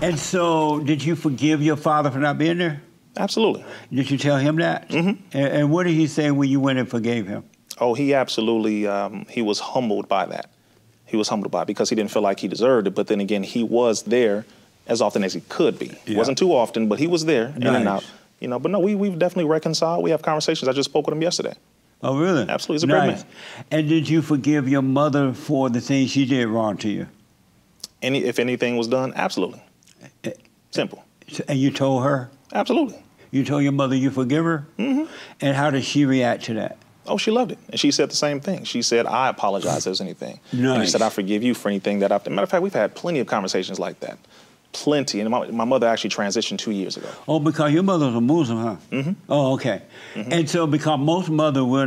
And so, did you forgive your father for not being there? Absolutely. Did you tell him that? Mm-hmm. And what did he say when you went and forgave him? Oh, he absolutely, he was humbled by that. He was humbled by it because he didn't feel like he deserved it. But then again, he was there as often as he could be. Yeah. Wasn't too often, but he was there in and out. You know, but no, we've definitely reconciled. We have conversations. I just spoke with him yesterday. Oh, really? Absolutely. He's a great man. And did you forgive your mother for the things she did wrong to you? If anything was done, absolutely. Simple. And you told her? Absolutely. You told your mother you forgive her? Mm-hmm. And how did she react to that? Oh, she loved it. And she said the same thing. She said, I apologize if there's anything. Nice. And she said, I forgive you for anything that I've done. Matter of fact, we've had plenty of conversations like that. Plenty. And my mother actually transitioned 2 years ago. Oh, because your mother's a Muslim, huh? Mm-hmm. Oh, okay. Mm-hmm. And so because most mothers will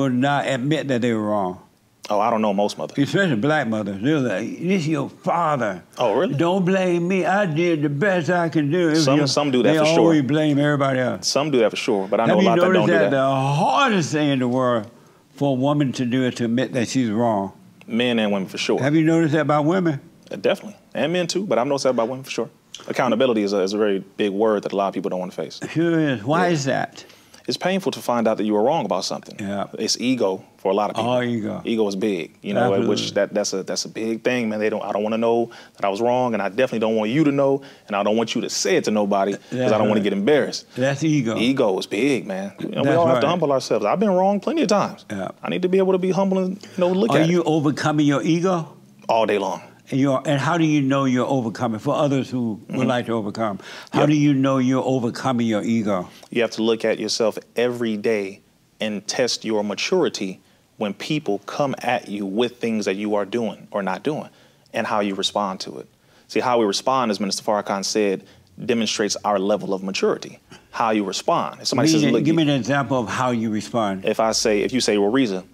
not admit that they were wrong. Oh, I don't know most mothers. Especially black mothers. They're like, this is your father. Oh, really? Don't blame me. I did the best I can do. Some do that for sure. They always blame everybody else. Some do that for sure, but I know a lot that don't do that. Have you noticed that the hardest thing in the world for a woman to do is to admit that she's wrong? Men and women for sure. Have you noticed that about women? Definitely. And men too, but I've noticed that about women for sure. Accountability is a very big word that a lot of people don't want to face. Sure is. Why is that? It's painful to find out that you were wrong about something. Yeah. It's ego for a lot of people. Oh, ego. Ego is big, you know, which that's a big thing, man. I don't want to know that I was wrong, and I definitely don't want you to know, and I don't want you to say it to nobody because I don't want to get embarrassed. That's ego. Ego is big, man. You know, we all have to humble ourselves. I've been wrong plenty of times. Yeah. I need to be able to be humble and look at it. Are you overcoming your ego? All day long. And how do you know you're overcoming? For others who would like to overcome, how do you know you're overcoming your ego? You have to look at yourself every day and test your maturity when people come at you with things that you are doing or not doing and how you respond to it. See, how we respond, as Minister Farrakhan said, demonstrates our level of maturity. How you respond. If somebody says, look, give me an example of how you respond. If you say, well, Rizza,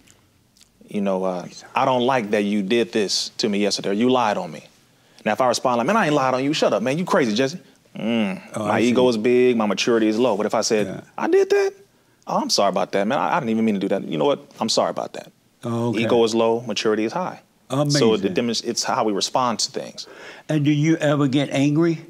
you know, I don't like that you did this to me yesterday, or you lied on me. Now, if I respond like, man, I ain't lied on you, shut up, man, you crazy, Jesse. My ego is big, my maturity is low. But if I said, I did that? Oh, I'm sorry about that, man. I didn't even mean to do that. You know what? I'm sorry about that. Oh, okay. Ego is low, maturity is high. Amazing. So it's how we respond to things. And do you ever get angry?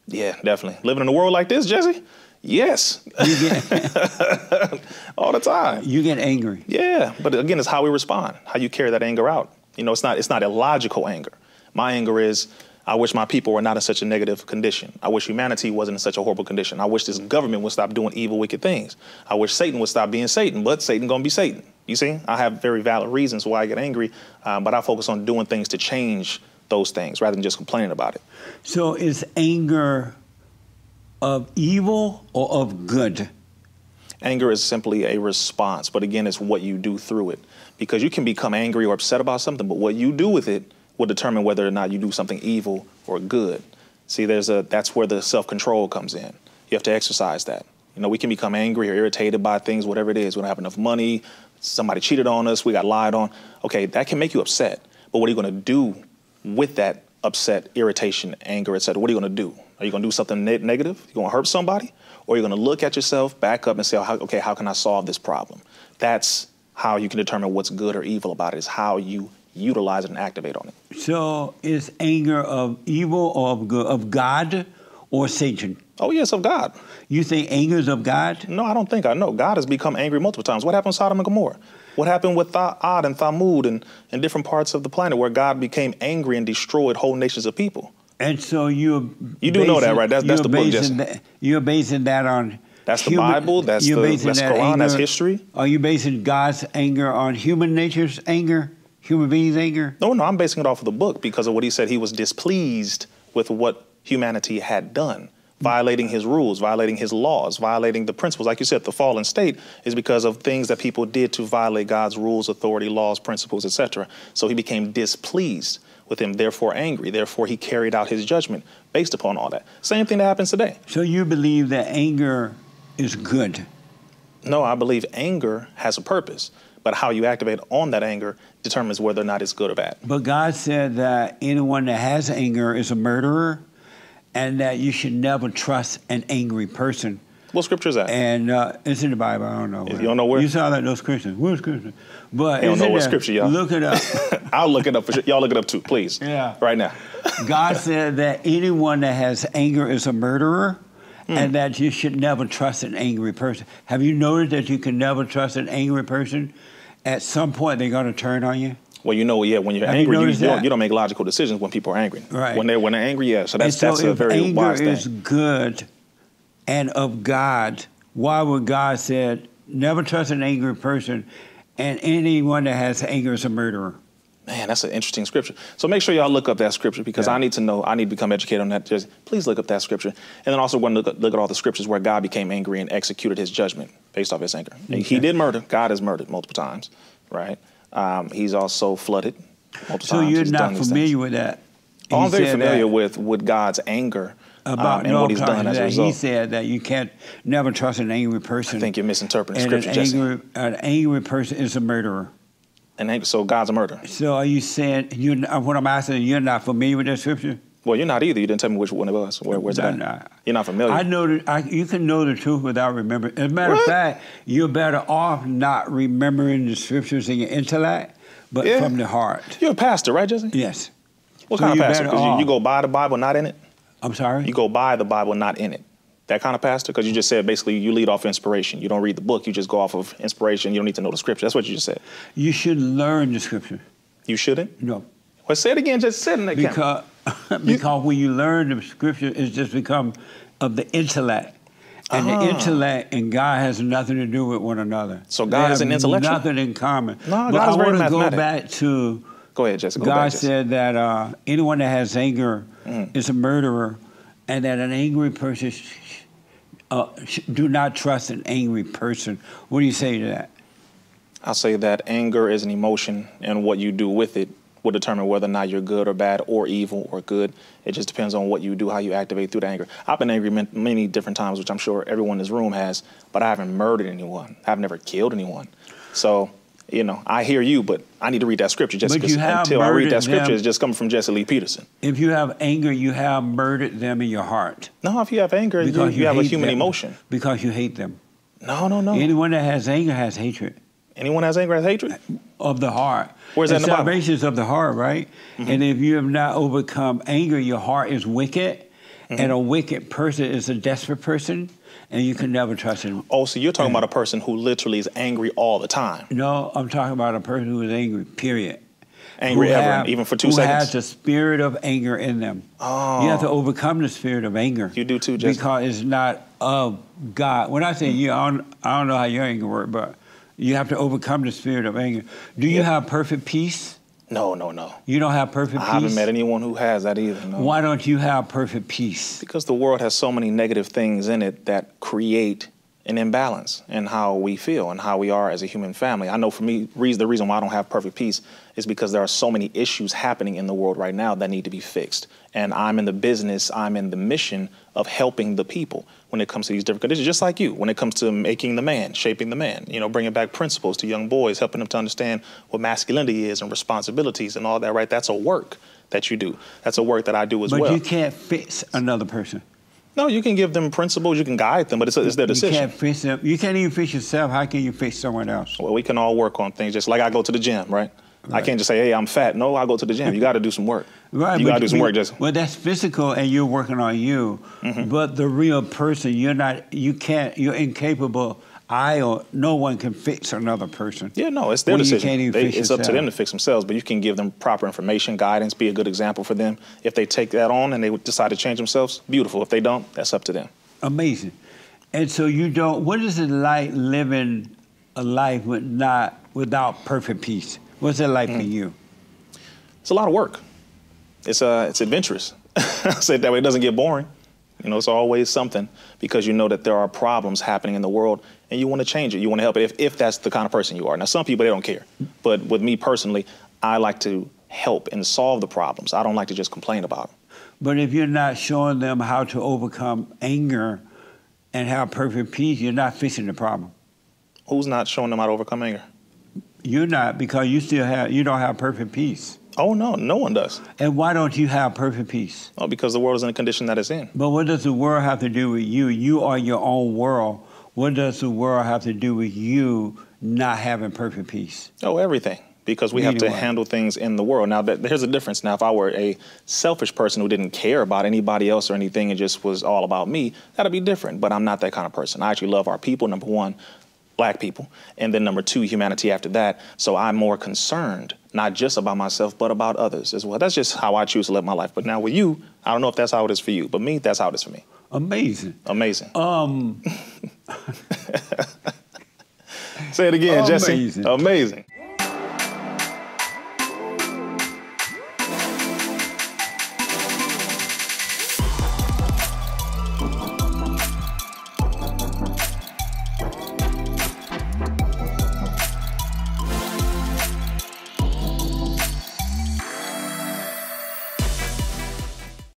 Yeah, definitely. Living in a world like this, Jesse? Yes. You get all the time. You get angry. Yeah, but again, it's how we respond, how you carry that anger out. You know, it's not illogical anger. My anger is, I wish my people were not in such a negative condition. I wish humanity wasn't in such a horrible condition. I wish this government would stop doing evil, wicked things. I wish Satan would stop being Satan, but Satan gonna be Satan. You see, I have very valid reasons why I get angry, but I focus on doing things to change those things rather than just complaining about it. So is anger of evil or of good? Anger is simply a response, but again, it's what you do through it. Because you can become angry or upset about something, but what you do with it will determine whether or not you do something evil or good. See, that's where the self-control comes in. You have to exercise that. You know, we can become angry or irritated by things, whatever it is. We don't have enough money, somebody cheated on us, we got lied on. Okay, that can make you upset, but what are you gonna do with that upset, irritation, anger, etc.? What are you gonna do? Are you gonna do something negative? You gonna hurt somebody? Or are you gonna look at yourself, back up and say, okay, how can I solve this problem? That's how you can determine what's good or evil about it, is how you utilize it and activate on it. So is anger of evil or of good, of God or Satan? Oh, yes, of God. You think anger is of God? No, I don't think I know. God has become angry multiple times. What happened with Sodom and Gomorrah? What happened with Ad and Thamud and different parts of the planet where God became angry and destroyed whole nations of people? And so you do know that, right? That's the book, Jesse. You're basing that on That's the Bible, that's Quran, that's history. Are you basing God's anger on human nature's anger, human beings' anger? No, I'm basing it off of the book because of what he said. He was displeased with what humanity had done, violating his rules, violating his laws, violating the principles. Like you said, the fallen state is because of things that people did to violate God's rules, authority, laws, principles, etc. So he became displeased with him, therefore angry. Therefore, he carried out his judgment based upon all that. Same thing that happens today. So you believe that anger is good? No, I believe anger has a purpose, but how you activate on that anger determines whether or not it's good or bad. But God said that anyone that has anger is a murderer and that you should never trust an angry person. What scripture is that? And it's in the Bible. I don't know. You don't know where? You saw that those Christians. Where's Christian? But you don't know what scripture, y'all. Look it up. I'll look it up for sure. Y'all look it up too, please. Yeah. Right now. God said that anyone that has anger is a murderer, and that you should never trust an angry person. Have you noticed that you can never trust an angry person? At some point, they're going to turn on you. Well, you know, yeah, when you're angry, you don't make logical decisions when people are angry. Right. When they're angry, yeah. So that's a very anger wise thing. is good and of God, why would God said never trust an angry person, and anyone that has anger is a murderer? Man, that's an interesting scripture. So make sure y'all look up that scripture, because I need to know. I need to become educated on that. Just please look up that scripture. And then also we're going to look at all the scriptures where God became angry and executed his judgment based off his anger. Okay. He did murder. God has murdered multiple times, right? He's also flooded multiple times. So you're not familiar with that? Oh, I'm very familiar with God's anger and what he's done as a result. He said that you can't never trust an angry person. I think you're misinterpreting scripture, Jesse. Jesse. An angry person is a murderer. So God's a murderer. So are you saying, what I'm asking, you're not familiar with that scripture? Well, you're not either. You didn't tell me which one it was. Where's it at? You're not familiar. I know that you can know the truth without remembering. As a matter of fact, you're better off not remembering the scriptures in your intellect, but from the heart. You're a pastor, right, Jesse? Yes. What kind of pastor? Because you go by the Bible, not in it? I'm sorry? You go by the Bible, not in it. That kind of pastor? Because you just said basically you lead off inspiration. You don't read the book. You just go off of inspiration. You don't need to know the scripture. That's what you just said. You should learn the scripture. You shouldn't? No. Well, say it again. Just sit in that because when you learn the scripture, it's just become of the intellect. And the intellect and God has nothing to do with one another. So God is an intellectual? Nothing in common. No, God is very mathematic. I want to go back to... Go ahead, Jesse. God said that anyone that has anger is a murderer, and that an angry person do not trust an angry person. What do you say to that? I'll say that anger is an emotion, and what you do with it will determine whether or not you're good or bad or evil or good. It just depends on what you do, how you activate through the anger. I've been angry many different times, which I'm sure everyone in this room has, but I haven't murdered anyone. I've never killed anyone. So, you know, I hear you, but I need to read that scripture, Jesse, because until I read that scripture, it's just coming from Jesse Lee Peterson. If you have anger, you have murdered them in your heart. No, if you have anger, you have a human emotion. Because you hate them. No. Anyone that has anger has hatred. Anyone has anger has hatred? Of the heart. Where's that in the Bible? Salvation is of the heart, right? And if you have not overcome anger, your heart is wicked. And a wicked person is a desperate person. And you can never trust him. Oh, so you're talking about a person who literally is angry all the time. No, I'm talking about a person who is angry, period. Angry ever, even for 2 seconds? Who has the spirit of anger in them. Oh. You have to overcome the spirit of anger. You do too, Jesse. Because it's not of God. When I say you, I don't know how your anger works, but you have to overcome the spirit of anger. Do you have perfect peace? No. You don't have perfect peace? I haven't met anyone who has that either, no. Why don't you have perfect peace? Because the world has so many negative things in it that create an imbalance in how we feel and how we are as a human family. I know for me, the reason why I don't have perfect peace is because there are so many issues happening in the world right now that need to be fixed. And I'm in the business, I'm in the mission of helping the people when it comes to these different conditions, just like you, when it comes to making the man, shaping the man, you know, bringing back principles to young boys, helping them to understand what masculinity is and responsibilities and all that, right? That's a work that you do. That's a work that I do as well. But you can't fix another person. No, you can give them principles, you can guide them, but it's their decision. You can't fix them. You can't even fix yourself. How can you fix someone else? Well, we can all work on things, just like I go to the gym, right? I can't just say, hey, I'm fat. No, I go to the gym. You got to do some work. Right. You got to do some work, Jesse. Well, that's physical, and you're working on you. But the real person, you're incapable. No one can fix another person. Yeah, no, it's their decision. It's up to them to fix themselves, but you can give them proper information, guidance, be a good example for them. If they take that on and they decide to change themselves, beautiful. If they don't, that's up to them. Amazing. And so what is it like living a life without perfect peace? What's it like for you? It's a lot of work. It's adventurous. I say it that way, it doesn't get boring. You know, it's always something, because you know that there are problems happening in the world and you want to change it. You want to help it if that's the kind of person you are. Now, some people, they don't care. But with me personally, I like to help and solve the problems. I don't like to just complain about them. But if you're not showing them how to overcome anger and have perfect peace, you're not fixing the problem. Who's not showing them how to overcome anger? You're not, because you don't have perfect peace. Oh, no, no one does. And why don't you have perfect peace? Oh, because the world is in the condition that it's in. But what does the world have to do with you? You are your own world. What does the world have to do with you not having perfect peace? Oh, everything. because we have to handle things in the world. Now, here's a difference. Now, if I were a selfish person who didn't care about anybody else or anything and just was all about me, that'd be different. But I'm not that kind of person. I actually love our people, number one, Black people, and then number two, humanity after that. So I'm more concerned, not just about myself, but about others as well. That's just how I choose to live my life. But now with you, I don't know if that's how it is for you, but me, that's how it is for me. Amazing. Amazing. Say it again, Jesse. Amazing. Amazing.